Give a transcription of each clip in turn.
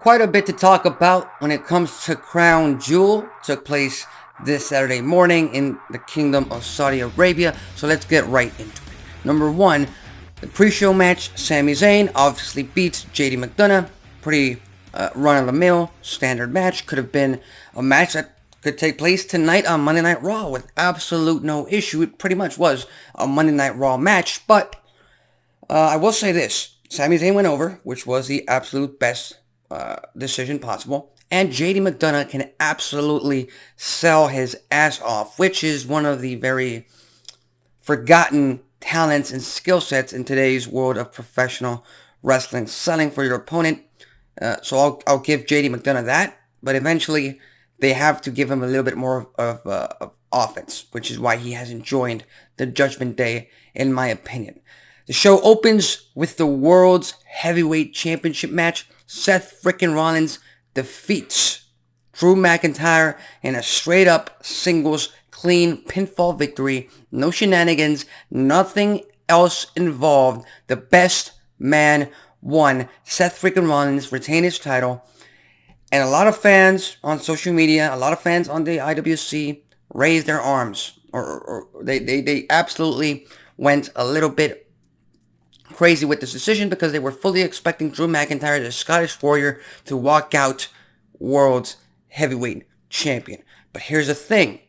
Quite a bit to talk about when it comes to Crown Jewel. Took place this Saturday morning in the Kingdom of Saudi Arabia. So let's get right into it. Number one, the pre-show match. Sami Zayn obviously beats JD McDonough. Pretty run-of-the-mill standard match. Could have been a match that could take place tonight on Monday Night Raw with absolute no issue. It pretty much was a Monday Night Raw match. But I will say this. Sami Zayn went over, which was the absolute best decision possible. And JD McDonough can absolutely sell his ass off, which is one of the very forgotten talents and skill sets in today's world of professional wrestling. Selling for your opponent. So I'll give JD McDonough that. But eventually, they have to give him a little bit more of offense, which is why he hasn't joined the Judgment Day, in my opinion. The show opens with the World's Heavyweight Championship match. Seth frickin' Rollins defeats Drew McIntyre in a straight-up singles clean pinfall victory. No shenanigans, nothing else involved. The best man won. Seth frickin' Rollins retained his title. And a lot of fans on social media, a lot of fans on the IWC raised their arms. Or they absolutely went a little bit crazy with this decision because they were fully expecting Drew McIntyre, the Scottish Warrior, to walk out World's Heavyweight Champion. But here's the thing.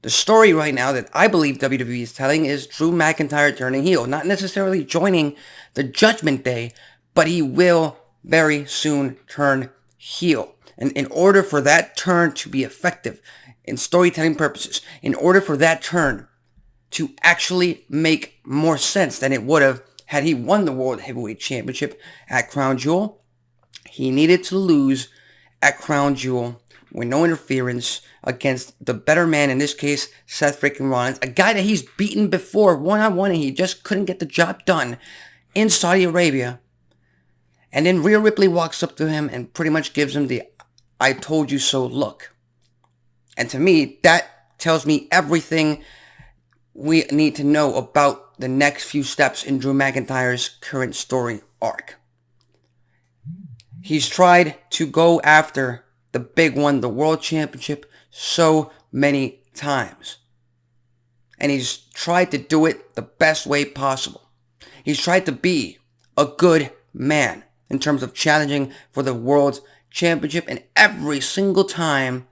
The story right now that I believe WWE is telling is Drew McIntyre turning heel. Not necessarily joining the Judgment Day, but he will very soon turn heel. And in order for that turn to be effective, in storytelling purposes, in order for that turn to actually make more sense than it would have had he won the World Heavyweight Championship at Crown Jewel, he needed to lose at Crown Jewel with no interference against the better man, in this case, Seth freaking Rollins, a guy that he's beaten before one-on-one and he just couldn't get the job done in Saudi Arabia. And then Rhea Ripley walks up to him and pretty much gives him the "I told you so" look. And to me, that tells me everything we need to know about the next few steps in Drew McIntyre's current story arc. He's tried to go after the big one, the World Championship, so many times. And he's tried to do it the best way possible. He's tried to be a good man in terms of challenging for the World Championship, and every single time,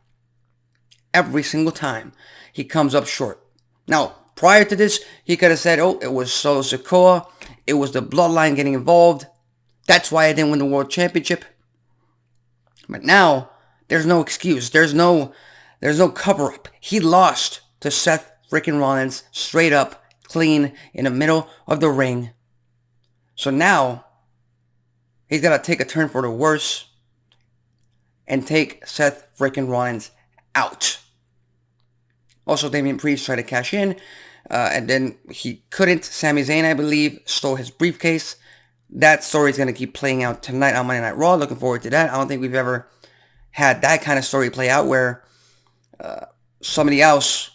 he comes up short. Now, prior to this, he could have said, oh, it was Solo Sikoa. It was the bloodline getting involved. That's why I didn't win the World Championship. But now, there's no excuse. There's no cover-up. He lost to Seth freaking Rollins straight up, clean, in the middle of the ring. So now, he's got to take a turn for the worse and take Seth freaking Rollins out. Also, Damian Priest tried to cash in, and then he couldn't. Sami Zayn, I believe, stole his briefcase. That story is going to keep playing out tonight on Monday Night Raw. Looking forward to that. I don't think we've ever had that kind of story play out where somebody else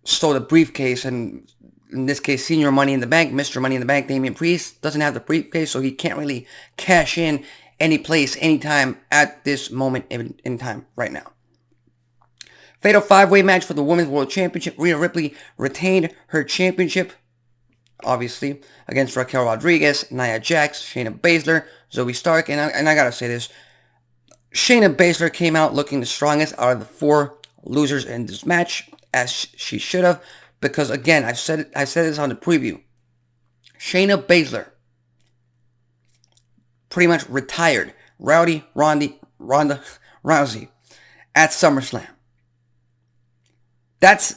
stole the briefcase, and in this case, Senior Money in the Bank, Mr. Money in the Bank, Damian Priest, doesn't have the briefcase, so he can't really cash in any place, anytime at this moment in time right now. Fatal 5-way match for the Women's World Championship. Rhea Ripley retained her championship, obviously, against Raquel Rodriguez, Nia Jax, Shayna Baszler, Zoe Stark, and I gotta say this, Shayna Baszler came out looking the strongest out of the 4 losers in this match, as she should have, because again, I said this on the preview. Shayna Baszler pretty much retired Ronda Rousey at SummerSlam. That's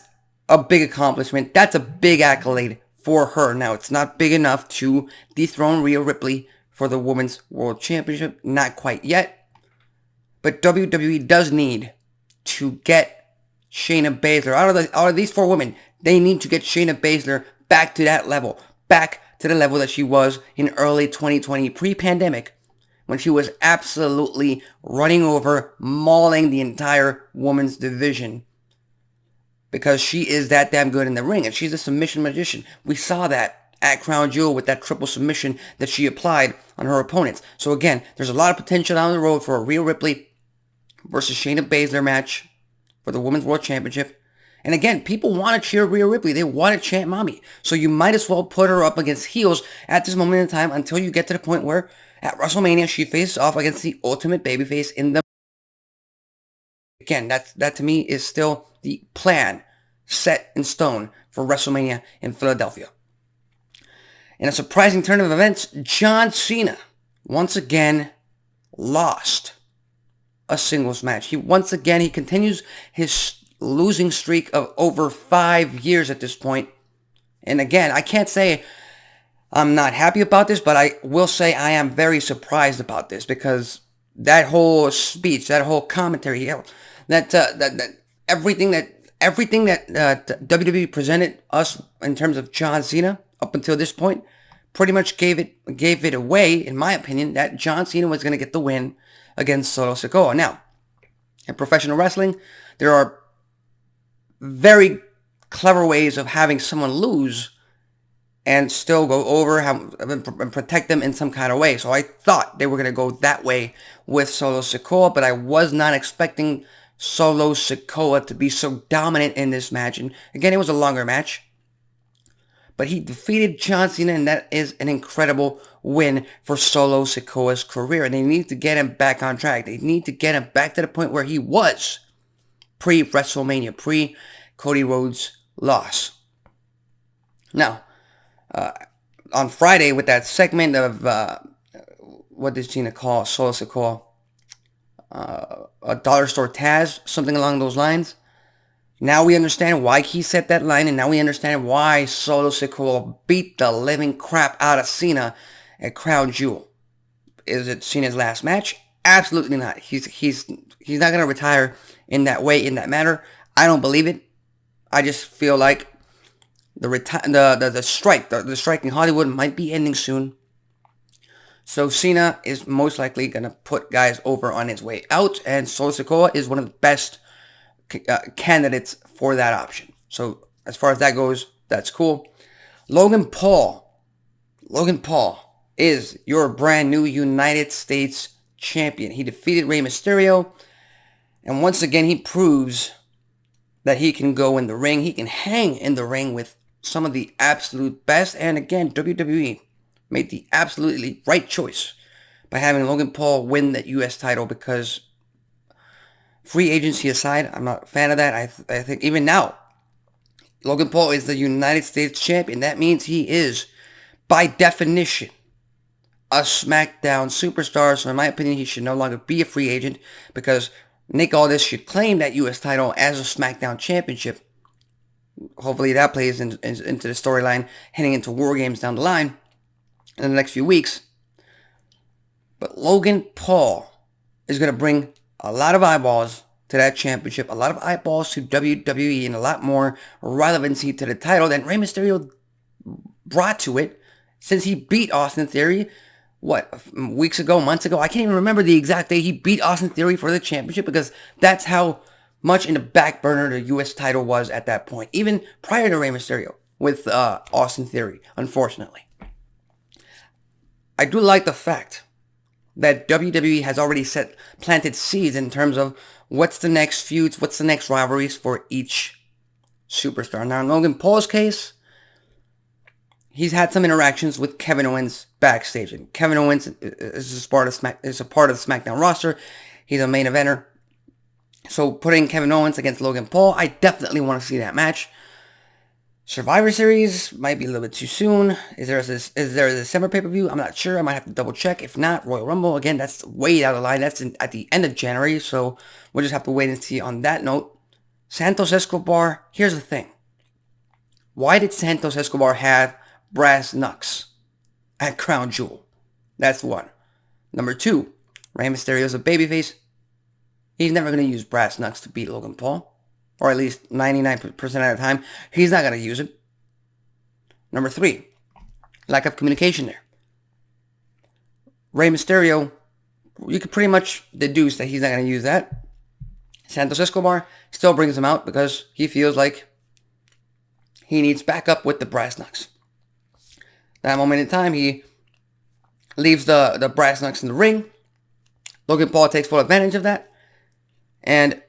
a big accomplishment. That's a big accolade for her. Now, it's not big enough to dethrone Rhea Ripley for the Women's World Championship. Not quite yet. But WWE does need to get Shayna Baszler out of these 4 women. They need to get Shayna Baszler back to that level. Back to the level that she was in early 2020, pre-pandemic, when she was absolutely running over, mauling the entire women's division. Because she is that damn good in the ring, and she's a submission magician. We saw that at Crown Jewel with that triple submission that she applied on her opponents. So again, there's a lot of potential down the road for a Rhea Ripley versus Shayna Baszler match for the Women's World Championship. And again, people want to cheer Rhea Ripley. They want to chant mommy. So you might as well put her up against heels at this moment in time until you get to the point where at WrestleMania she faces off against the ultimate babyface in the... Again, that to me is still the plan set in stone for WrestleMania in Philadelphia. In a surprising turn of events, John Cena once again lost a singles match. He continues his losing streak of over 5 years at this point. And again, I can't say I'm not happy about this, but I will say I am very surprised about this because that whole speech, that whole commentary, everything that WWE presented us in terms of John Cena up until this point pretty much gave it away, in my opinion, that John Cena was going to get the win against Solo Sikoa. Now, in professional wrestling, there are very clever ways of having someone lose and still go over and protect them in some kind of way. So I thought they were going to go that way with Solo Sikoa, but I was not expecting Solo Sikoa to be so dominant in this match. And again, it was a longer match, but he defeated John Cena, and that is an incredible win for Solo Sikoa's career. And they need to get him back on track. They need to get him back to the point where he was pre-WrestleMania, pre-Cody Rhodes loss. Now, on Friday with that segment of, what did Cena call Solo Sikoa? A dollar store Taz, something along those lines. Now we understand why he set that line, and now we understand why Solo Sikoa beat the living crap out of Cena at Crown Jewel. Is it Cena's last match? Absolutely not. He's not going to retire in that way, in that manner. I don't believe it. I just feel like the strike in Hollywood might be ending soon. So Cena is most likely going to put guys over on his way out, and Solo Sikoa is one of the best candidates for that option. So as far as that goes, that's cool. Logan Paul is your brand new United States champion. He defeated Rey Mysterio, and once again he proves that he can go in the ring. He can hang in the ring with some of the absolute best. And again, WWE made the absolutely right choice by having Logan Paul win that U.S. title, because free agency aside, I'm not a fan of that. I think even now, Logan Paul is the United States champion. That means he is, by definition, a SmackDown superstar. So in my opinion, he should no longer be a free agent, because Nick Aldis should claim that U.S. title as a SmackDown championship. Hopefully that plays into the storyline heading into War Games down the line in the next few weeks. But Logan Paul is going to bring a lot of eyeballs to that championship, a lot of eyeballs to WWE, and a lot more relevancy to the title than Rey Mysterio brought to it, since he beat Austin Theory, weeks ago, months ago? I can't even remember the exact day he beat Austin Theory for the championship, because that's how much in the back burner the U.S. title was at that point, even prior to Rey Mysterio with Austin Theory, unfortunately. I do like the fact that WWE has already planted seeds in terms of what's the next feuds, what's the next rivalries for each superstar. Now, in Logan Paul's case, he's had some interactions with Kevin Owens backstage, and Kevin Owens is a part of the SmackDown roster. He's a main eventer. So putting Kevin Owens against Logan Paul, I definitely want to see that match. Survivor Series might be a little bit too soon. Is there a December pay-per-view? I'm not sure. I might have to double check. If not, Royal Rumble, again, that's way out of line. That's at the end of January, so we'll just have to wait and see on that note. Santos Escobar, here's the thing. Why did Santos Escobar have brass knucks at Crown Jewel? That's one. Number two, Rey Mysterio's a babyface. He's never going to use brass knucks to beat Logan Paul. Or at least 99% of the time, he's not going to use it. Number three, lack of communication there. Rey Mysterio, you could pretty much deduce that he's not going to use that. Santos Escobar still brings him out because he feels like he needs backup with the brass knucks. That moment in time, he leaves the brass knucks in the ring. Logan Paul takes full advantage of that. And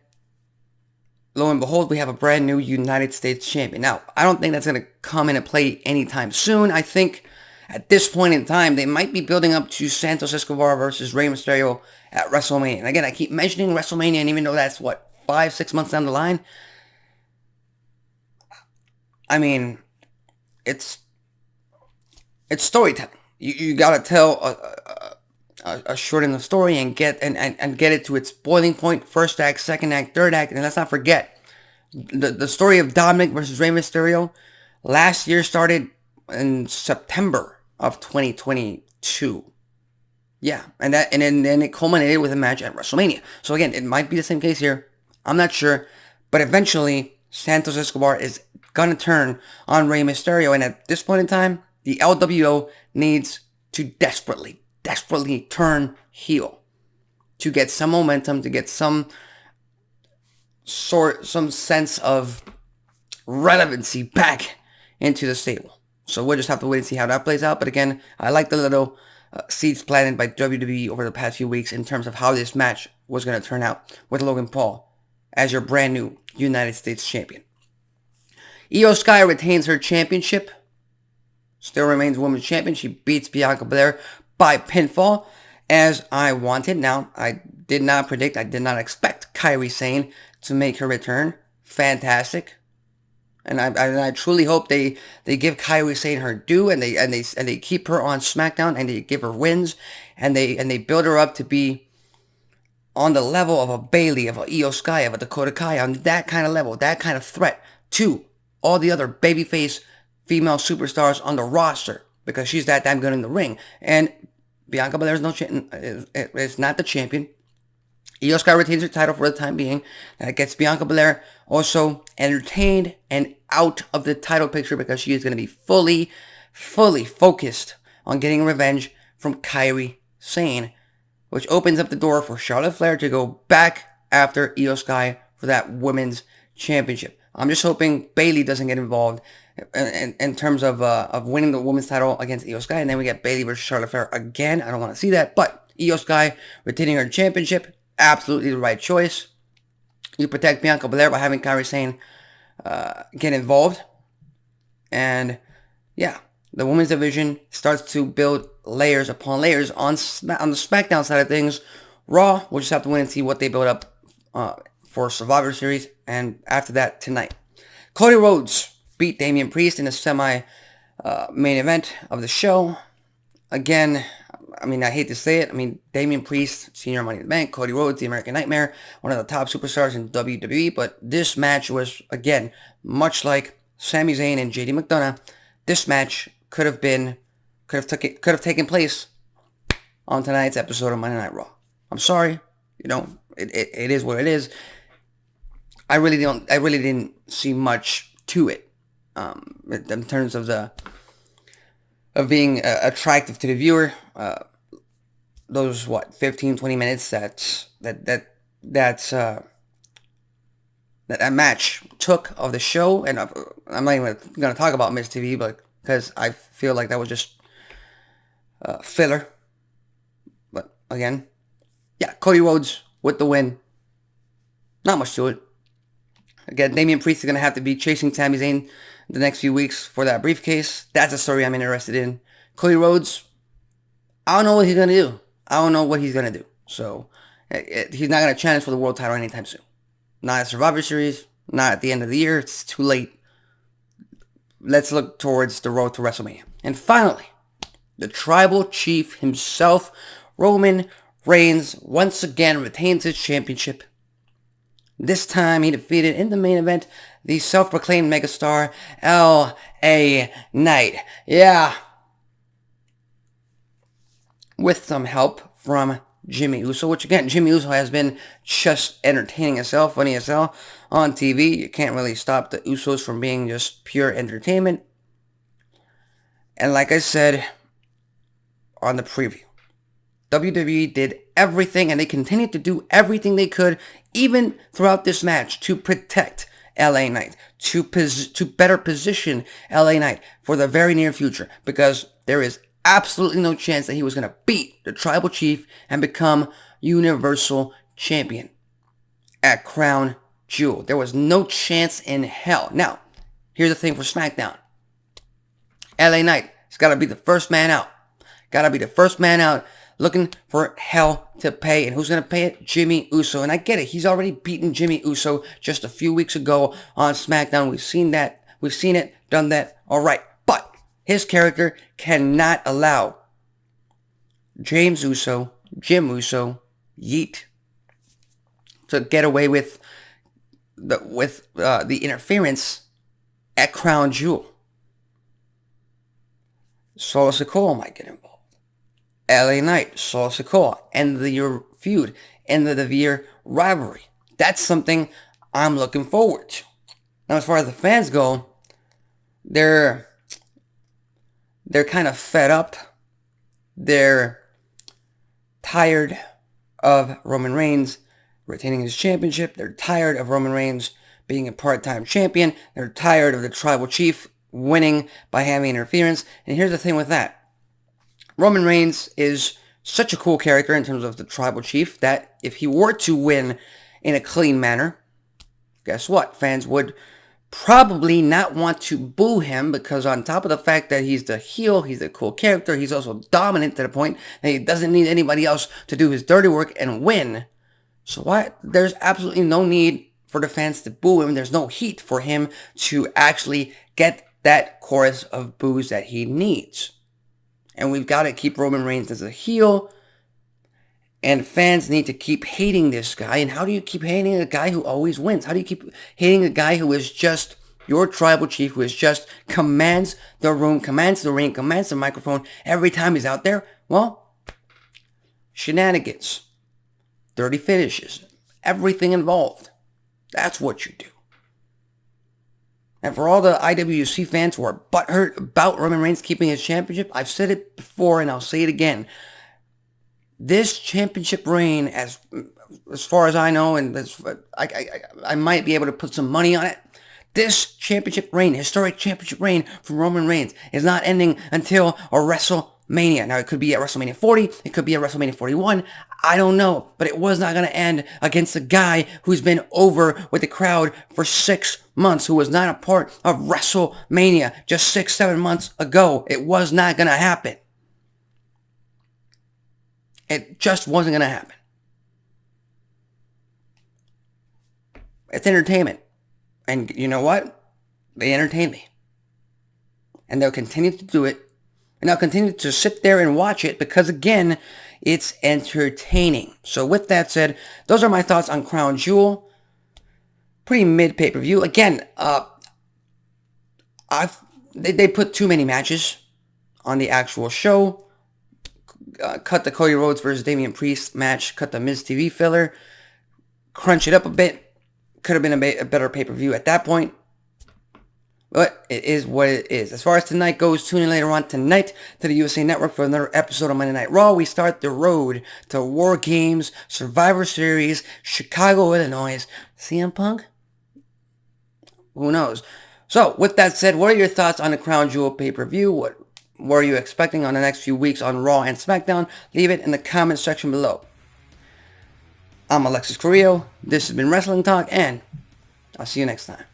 lo and behold, we have a brand new United States champion. Now, I don't think that's going to come into play anytime soon. I think at this point in time, they might be building up to Santos Escobar versus Rey Mysterio at WrestleMania. And again, I keep mentioning WrestleMania, and even though that's, 5-6 months down the line, I mean, it's storytelling. You got to tell a short in the story and get it to its boiling point. First act, second act, third act, and let's not forget the story of Dominic versus Rey Mysterio last year started in September of 2022. Yeah, and then it culminated with a match at WrestleMania. So again, it might be the same case here. I'm not sure, but eventually Santos Escobar is gonna turn on Rey Mysterio, and at this point in time, the LWO needs to desperately turn heel to get some momentum, to get some sense of relevancy back into the stable. So we'll just have to wait and see how that plays out. But again, I like the little seeds planted by WWE over the past few weeks in terms of how this match was going to turn out with Logan Paul as your brand new United States champion. Io Sky retains her championship. Still remains women's champion. She beats Bianca Belair by pinfall, as I wanted. Now, I did not predict, I did not expect Kairi Sane to make her return. Fantastic. And I truly hope they give Kairi Sane her due, and they keep her on SmackDown, and they give her wins, and they build her up to be on the level of a Bayley, of a Io Sky, of a Dakota Kai, on that kind of level, that kind of threat to all the other babyface female superstars on the roster, because she's that damn good in the ring. And Bianca Belair is not the champion. Io Sky retains her title for the time being. That gets Bianca Belair also entertained and out of the title picture, because she is going to be fully focused on getting revenge from Kairi Sane, which opens up the door for Charlotte Flair to go back after Io Sky for that women's championship. I'm just hoping Bayley doesn't get involved in terms of winning the women's title against Io Sky, and then we get Bayley versus Charlotte Flair again. I don't want to see that, but Io Sky retaining her championship, absolutely the right choice. You protect Bianca Belair by having Kairi Sane get involved, and yeah, the women's division starts to build layers upon layers on the SmackDown side of things. Raw, we'll just have to wait and see what they build up for Survivor Series, and after that, tonight. Cody Rhodes beat Damian Priest in the semi-main event of the show. Again, I mean, I hate to say it. I mean, Damian Priest, Senior Money in the Bank, Cody Rhodes, the American Nightmare, one of the top superstars in WWE, but this match was, again, much like Sami Zayn and JD McDonough, this match could have taken place on tonight's episode of Monday Night Raw. I'm sorry, it is what it is. I really didn't see much to it, in terms of being attractive to the viewer. Those 15-20 minutes that match took of the show, and I'm not even gonna talk about Miz TV, but because I feel like that was just filler. But again, yeah, Cody Rhodes with the win. Not much to it. Again, Damian Priest is going to have to be chasing Sami Zayn the next few weeks for that briefcase. That's a story I'm interested in. Cody Rhodes, I don't know what he's going to do. So, he's not going to challenge for the world title anytime soon. Not at Survivor Series, not at the end of the year. It's too late. Let's look towards the road to WrestleMania. And finally, the Tribal Chief himself, Roman Reigns, once again retains his championship. This time he defeated in the main event the self-proclaimed megastar L.A. Knight. Yeah. With some help from Jimmy Uso, which again, Jimmy Uso has been just entertaining himself, funny as hell on TV. You can't really stop the Usos from being just pure entertainment. And like I said on the preview, WWE did everything, and they continued to do everything they could, even throughout this match, to protect LA Knight, to better position LA Knight for the very near future. Because there is absolutely no chance that he was going to beat the Tribal Chief and become Universal Champion at Crown Jewel. There was no chance in hell. Now, here's the thing for SmackDown. LA Knight has got to be the first man out. Got to be the first man out looking for hell to pay. And who's going to pay it? Jimmy Uso. And I get it. He's already beaten Jimmy Uso just a few weeks ago on SmackDown. We've seen that. We've seen it. Done that. All right. But his character cannot allow Jim Uso, Yeet, to get away with the interference at Crown Jewel. Solo Sikoa might get involved. LA Knight, Solo Sikoa, end of the year feud, end of the year rivalry. That's something I'm looking forward to. Now, as far as the fans go, they're kind of fed up. They're tired of Roman Reigns retaining his championship. They're tired of Roman Reigns being a part-time champion. They're tired of the Tribal Chief winning by having interference. And here's the thing with that. Roman Reigns is such a cool character in terms of the Tribal Chief that if he were to win in a clean manner, guess what? Fans would probably not want to boo him because on top of the fact that he's the heel, he's a cool character, he's also dominant to the point that he doesn't need anybody else to do his dirty work and win. So there's absolutely no need for the fans to boo him. There's no heat for him to actually get that chorus of boos that he needs. And we've got to keep Roman Reigns as a heel. And fans need to keep hating this guy. And how do you keep hating a guy who always wins? How do you keep hating a guy who is just your Tribal Chief, who is just commands the room, commands the ring, commands the microphone every time he's out there? Well, shenanigans, dirty finishes, everything involved. That's what you do. And for all the IWC fans who are butthurt about Roman Reigns keeping his championship, I've said it before and I'll say it again. This championship reign, as far as I know, and I might be able to put some money on it, this championship reign, historic championship reign from Roman Reigns, is not ending until a WrestleMania. Now, it could be at WrestleMania 40, it could be at WrestleMania 41, I don't know, but it was not going to end against a guy who's been over with the crowd for 6 months, who was not a part of WrestleMania just 6-7 months ago. It was not going to happen. It just wasn't going to happen. It's entertainment. And you know what? They entertain me. And they'll continue to do it. And I'll continue to sit there and watch it because, again, it's entertaining. So with that said, those are my thoughts on Crown Jewel. Pretty mid pay-per-view. Again, they put too many matches on the actual show. Cut the Cody Rhodes versus Damian Priest match. Cut the Miz TV filler. Crunch it up a bit. Could have been a better pay-per-view at that point. But it is what it is. As far as tonight goes, tune in later on tonight to the USA Network for another episode of Monday Night Raw. We start the road to War Games, Survivor Series, Chicago, Illinois. CM Punk? Who knows? So, with that said, what are your thoughts on the Crown Jewel pay-per-view? What are you expecting on the next few weeks on Raw and SmackDown? Leave it in the comment section below. I'm Alexis Carrillo. This has been Wrestling Talk, and I'll see you next time.